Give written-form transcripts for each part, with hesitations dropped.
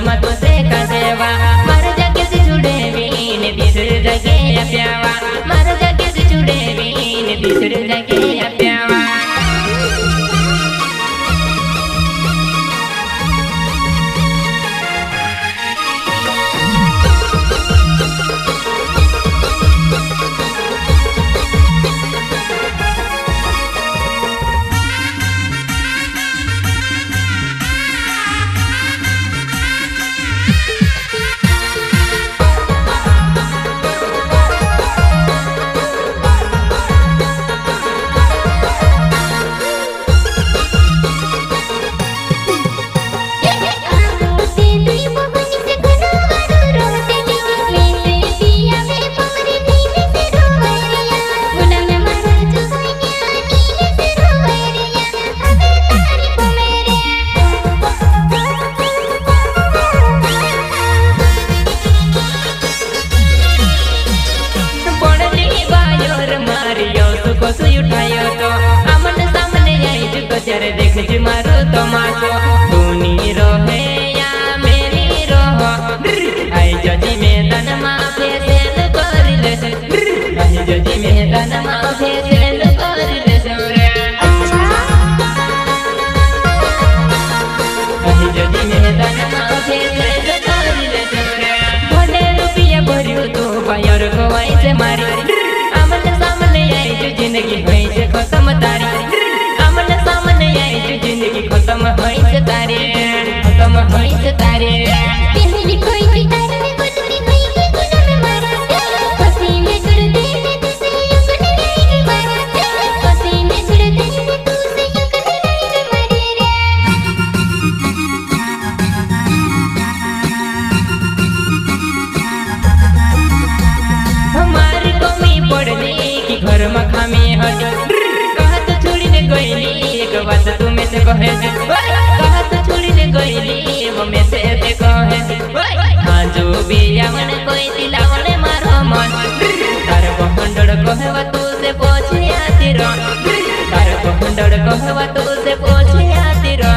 में तो से का देवा मार जगे से जुड़े बीन बिसर जगे प्यावा मार जगे से जुड़े बीन बिसर जगे प्यावा उठायो तो अमन सामने आई जो जरे देख जी मारो तो मासो तूनी रोहे या मेरी रोहो आई जजी मैदान मा फेसेल कर ले आई जजी मैदान मा फेसेल कर ले रे आई जजी मैदान मा फेसेल कर ले रे भले रुपया भरियो तो बायर को ऐसे मारी अमन सामने आई जो जिंदगी होई से खत्म तारी अमन सामने आई जो जिंदगी खत्म होई से तारी पहली कोई की तारी में बदली होई के गुना में मारा हंसी में जुड़ दे मैं तुझसे यूं करने रहेगी मारा हंसी में जुड़ दे मैं तुझसे यूं करने रहेगी मारे रे हमारी कमी पड़ने की घर में खामी हटी कहत छोड़ी ने गईली एक बात तुम्हें से कहे कहत छोड़ी ने गईली वो में से कहे हाँ जो भी यावन कोई दिलावन मारो मन तार बहंडड़ कहवा तू से पूछे आती रो तार बहंडड़ कहवा तू से पूछे आती रो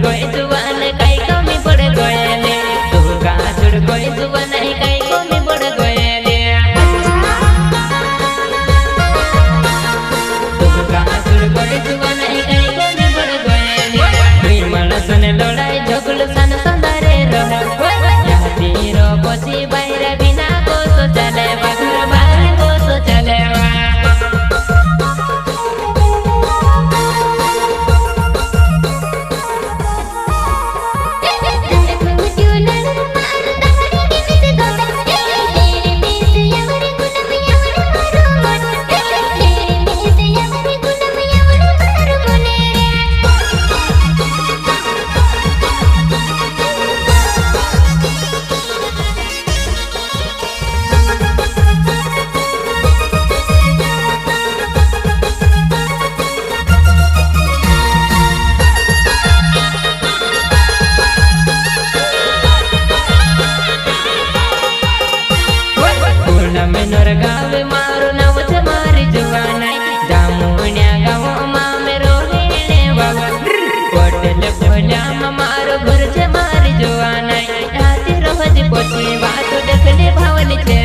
कोई जुबान कई कमी पड़ गए तू का छोड़ कोई जुबान कई कमी पड़ गए तू का छोड़ कोई जुबान कई कमी पड़ गए दुई मानस ने लड़ाई झगड़ सन संदारे रहे याती रो पछी बाहर बिना को तो चले बाहर बाहर को तो चले गावे मारो नव मारी जुवानाई दामुनिया गाँव में रोहिणे बाबा पटेल बोलिया मारो घर से मारी जुवानाई राती रोज पोछी बात देखने भावनी छे।